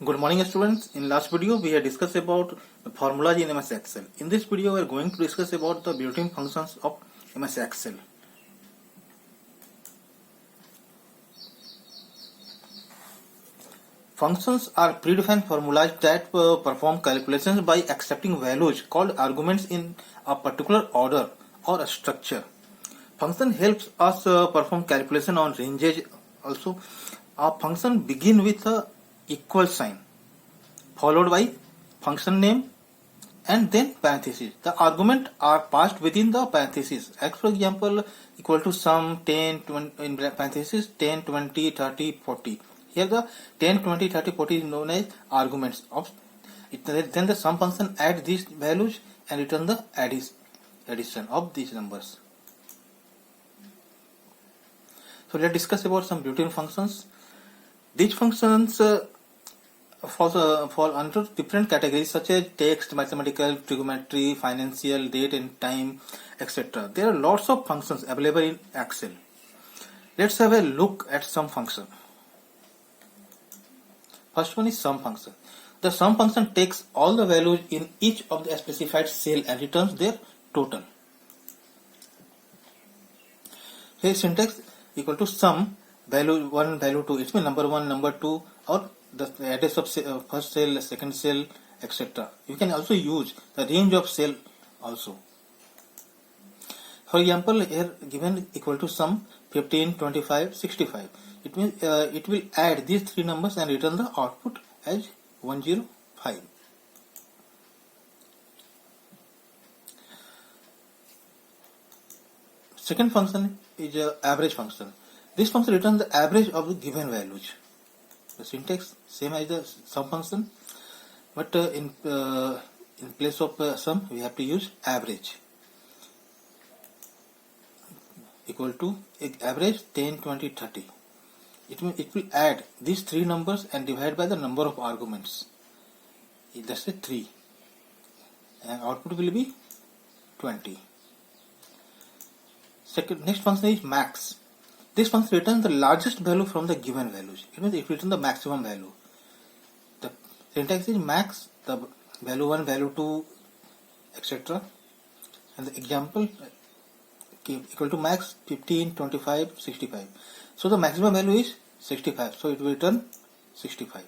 Good morning students. In last video we had discussed about the formulas in MS Excel. In this video we are going to discuss about the built-in functions of MS Excel. Functions are predefined formulas that perform calculations by accepting values called arguments in a particular order or a structure. Function helps us perform calculation on ranges. Also, a function begin with a equal sign followed by function name and then parentheses. The argument are passed within the parentheses. X, for example, equal to sum 10, 20, in parentheses 10, 20, 30, 40. Here the 10, 20, 30, 40 is known as arguments of it. Then the sum function adds these values and return the addition of these numbers. So let's discuss about some built-in functions. These functions fall under different categories such as text, mathematical, trigonometry, financial, date and time, etc. There are lots of functions available in Excel. Let's have a look at some function. First one is sum function. The sum function takes all the values in each of the specified cell and returns their total. Here syntax equal to sum value 1, value 2. It means number 1, number 2, or the address of first cell, second cell, etc. You can also use the range of cell also. For example, here given equal to sum 15, 25, 65. It means it will add these three numbers and return the output as 105. Second function is average function. This function returns the average of the given values. The syntax same as the sum function, but in place of sum we have to use average. Equal to average 10, 20, 30. It will add these three numbers and divide by the number of arguments. That's a 3, and output will be 20. Next function is max. This function returns the largest value from the given values. It means it returns the maximum value. The syntax is max, the value 1, value 2, etc. And the example equal to max 15, 25, 65. So the maximum value is 65. So it will return 65.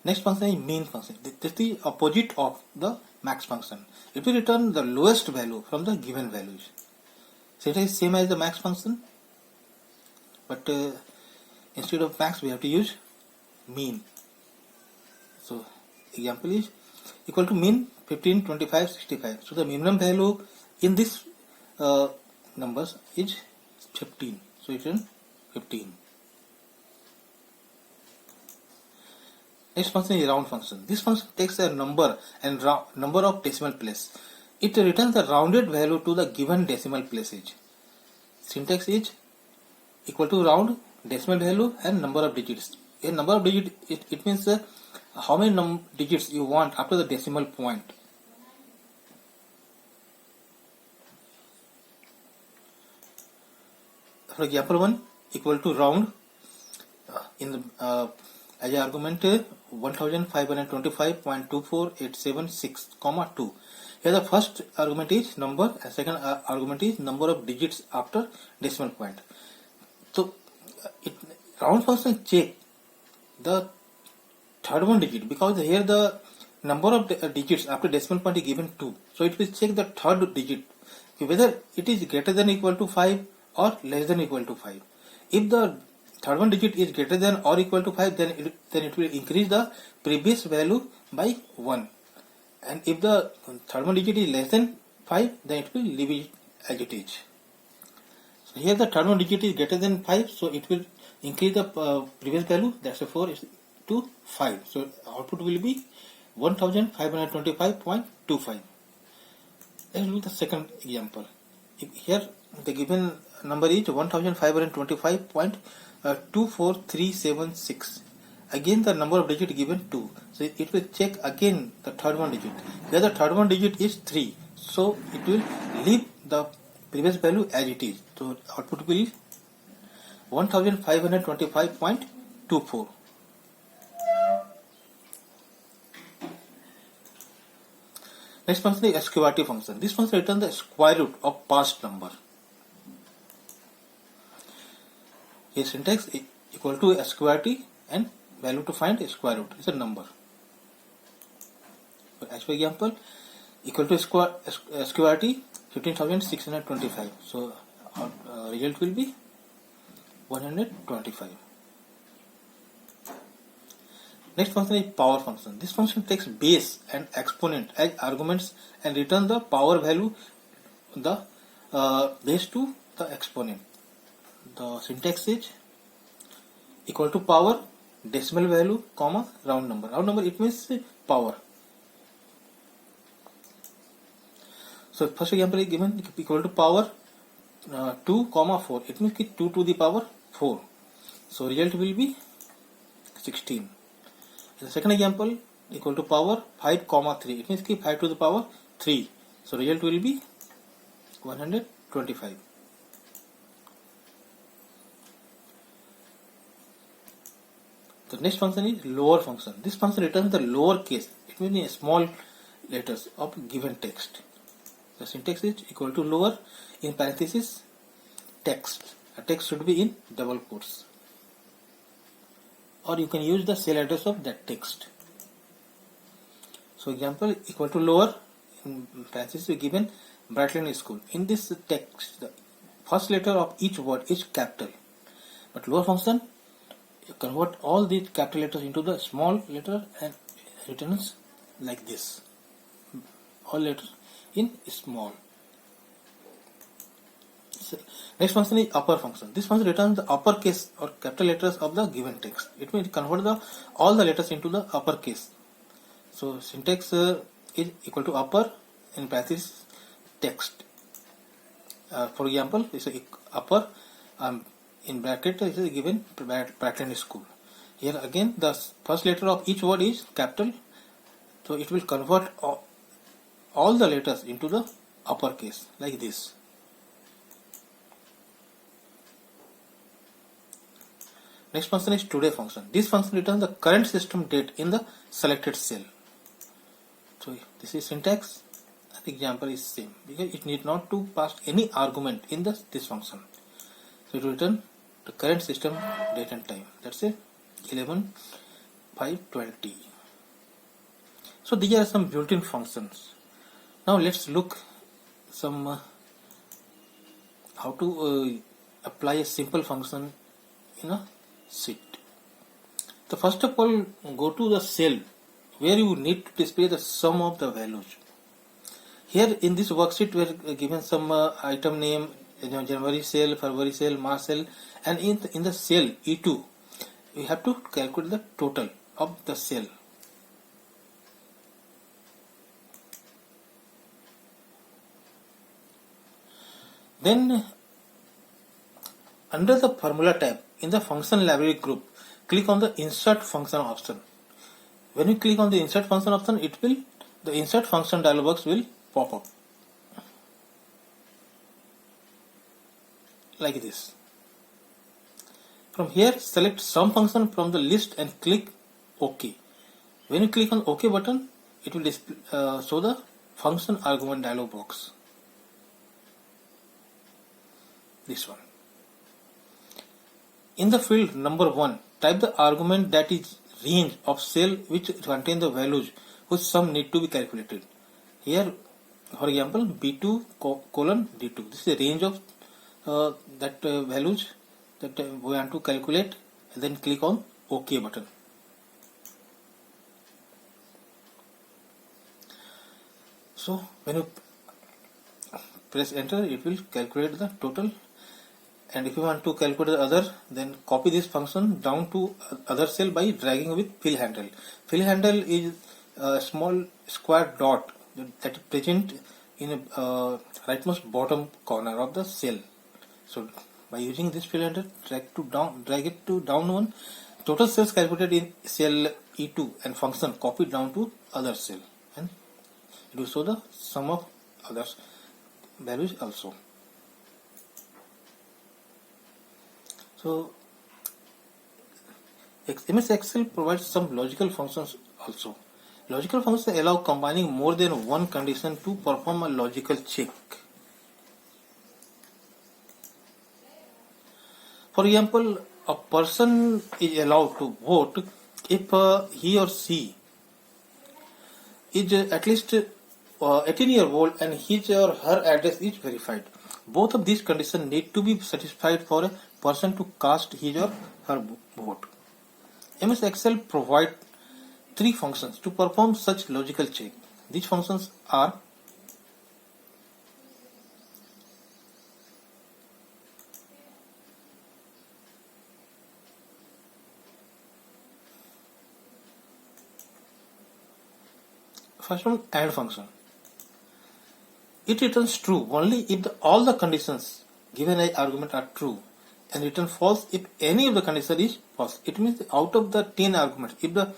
Next function is mean function. This is the opposite of the max function. It will return the lowest value from the given values. So it is same as the max function, but instead of max we have to use mean. So example is equal to mean 15, 25, 65. So the minimum value in this numbers is 15. So it return 15. Next function is round function. This function takes a number and number of decimal place. It returns the rounded value to the given decimal places. Syntax is equal to round decimal value and number of digits. A number of digits, it means how many digits you want after the decimal point. For example 1 equal to round in the as an argument 1525.24876, 2. Here the first argument is number and second argument is number of digits after decimal point. So round function check the third one digit, because here the number of digits after decimal point is given 2. So it will check the third digit whether it is greater than or equal to 5 or less than or equal to 5. If the third one digit is greater than or equal to 5, then it will increase the previous value by 1. And if the third one digit is less than 5, then it will leave it as it is. So here the third one digit is greater than 5, so it will increase the previous value, that's a 4, to 5. So output will be 1525.25. Let's look at the second example. Here the given number is 1525.24376. Again the number of digit given 2. So it will check again the third one digit. Here the third one digit is 3. So it will leave the previous value as it is. So output will 1525.24. Next function is sqrt function. This function returns the square root of past number. Here syntax equal to sqrt and value to find a square root is a number. As for example, equal to sqrt 15,625. So our result will be 125. Next function is power function. This function takes base and exponent as arguments and returns the power value the base to the exponent. The syntax is equal to power decimal value comma round number. Round number it means power. So first example is given equal to power 2 comma 4. It means 2 to the power 4. So result will be 16. The second example equal to power 5 comma 3. It means 5 to the power 3. So result will be 125. The next function is lower function. This function returns the lower case. It means small letters of given text. The syntax is equal to lower in parenthesis text. A text should be in double quotes. Or you can use the cell address of that text. So example equal to lower in parenthesis we given Brightline School. In this text the first letter of each word is capital. But lower function convert all these capital letters into the small letter and returns like this. All letters in small. So, next function is upper function. This function returns the uppercase or capital letters of the given text. It means convert all the letters into the uppercase. So syntax is equal to upper in parenthesis text. For example, this is upper in bracket is given Brightline School. Here again the first letter of each word is capital. So it will convert all the letters into the uppercase like this. Next function is today function. This function returns the current system date in the selected cell. So this is syntax. The example is same because it need not to pass any argument in this function. So it will return the current system date and time. That's it. 11/5/20. So these are some built-in functions. Now let's look some how to apply a simple function in a sheet. So first of all, go to the cell where you need to display the sum of the values. Here in this worksheet we are given some item name, January sale, February sale, March sale, and in the cell E2 we have to calculate the total of the cell. Then under the formula tab in the function library group, click on the insert function option. When you click on the insert function option, the insert function dialog box will pop up like this. From here select some function from the list and click OK. When you click on OK button, it will display, show the function argument dialog box. This one. In the field number 1, type the argument that is range of cell which contain the values whose sum need to be calculated. Here, for example, B2 colon D2. This is the range of that values that we want to calculate, and then click on OK button. So when you press enter, it will calculate the total. And if you want to calculate the other, then copy this function down to other cell by dragging with fill handle. Fill handle is a small square dot that is present in a rightmost bottom corner of the cell. So by using this fill handle, drag it to down one. Total cells calculated in cell E2 and function copied down to other cell, and it will show the sum of others values also. So MS Excel provides some logical functions also. Logical functions allow combining more than one condition to perform a logical check. For example, a person is allowed to vote if he or she is at least 18-year old and his or her address is verified. Both of these conditions need to be satisfied for a person to cast his or her vote. MS Excel provides three functions to perform such logical check. These functions are first one, AND function. It returns true only if all the conditions given as argument are true, and return false if any of the condition is false. It means out of the 10 arguments, if the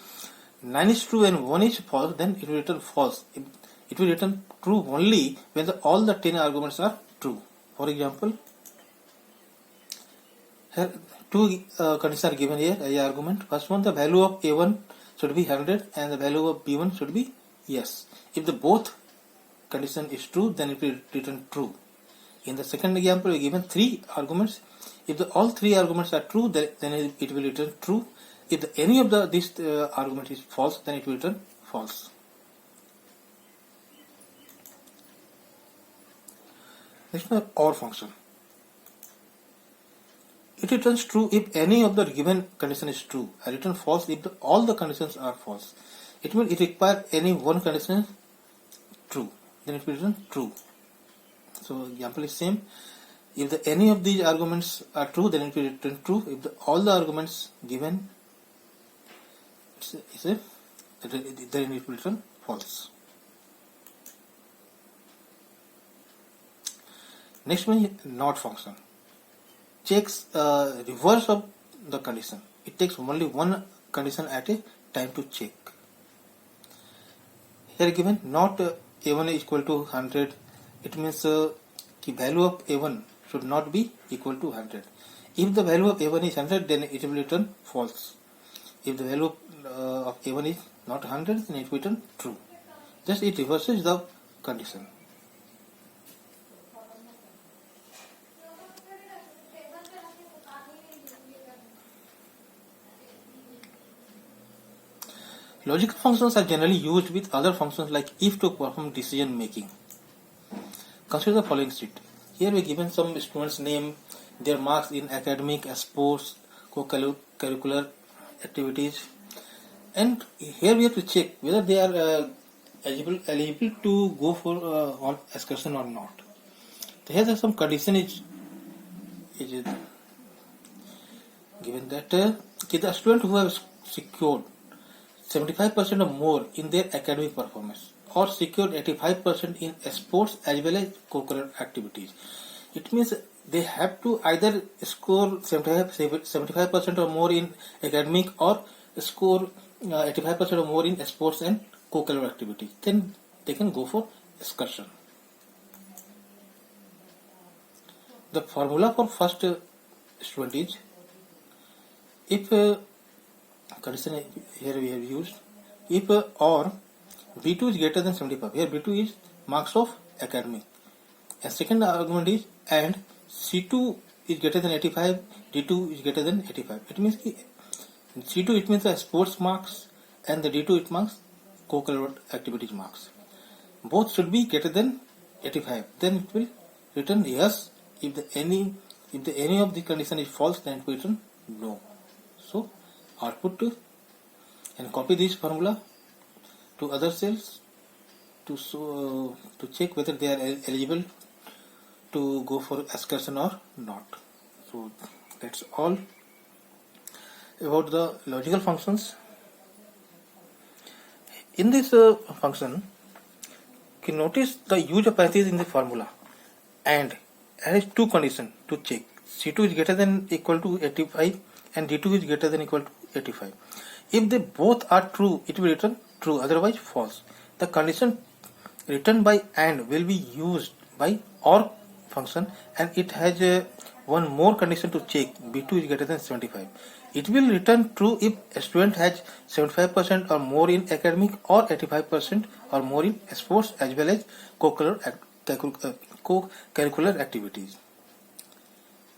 9 is true and 1 is false, then it will return false. It will return true only when all the 10 arguments are true. For example, here two conditions are given here as argument. First one, the value of A1 should be 100 and the value of B1 should be yes. If the both condition is true, then it will return true. In the second example, we given three arguments. If all three arguments are true, then it will return true. If any of this argument is false, then it will return false. Next one, OR function. It returns true if any of the given condition is true, and return false if all the conditions are false. It means it requires any one condition true, then it will return true. So example is same. If any of these arguments are true, then it will return true. If all the arguments given then it will return false. Next one is NOT function. Checks reverse of the condition. It takes only one condition at a time to check. Here given not A1 is equal to 100. It means the value of A1 should not be equal to 100. If the value of A1 is 100, then it will return false. If the value of A1 is not 100, then it will return true. Just it reverses the condition. Logical functions are generally used with other functions like if to perform decision making. Consider the following sheet. Here we given some students' name, their marks in academic, sports, co-curricular activities, and here we have to check whether they are eligible to go for on excursion or not. So here some condition is given that the student who have secured 75% or more in their academic performance or secured 85% in sports as well as co-curricular activities. It means they have to either score 75% or more in academic or score 85% or more in sports and co-curricular activities. Then they can go for excursion. The formula for first student is if condition here we have used if or B2 is greater than 75. Here B2 is marks of academic. And second argument is and C2 is greater than 85, D2 is greater than 85. It means C2 it means the sports marks and the D2 it marks co-curricular activities marks. Both should be greater than 85. Then it will return yes. If any of the condition is false, then it will return no. So output and copy this formula to other cells to check whether they are eligible to go for excursion or not. So that's all about the logical functions. In this function, you can notice the use of parentheses in the formula and has two conditions to check. C2 is greater than equal to 85 and D2 is greater than equal to 85. If they both are true, it will return true, otherwise false. The condition returned by AND will be used by OR function and it has one more condition to check, B2 is greater than 75. It will return true if a student has 75% or more in academic or 85% or more in sports as well as co-curricular activities.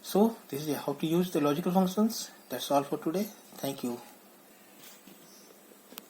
So this is how to use the logical functions. That's all for today. Thank you.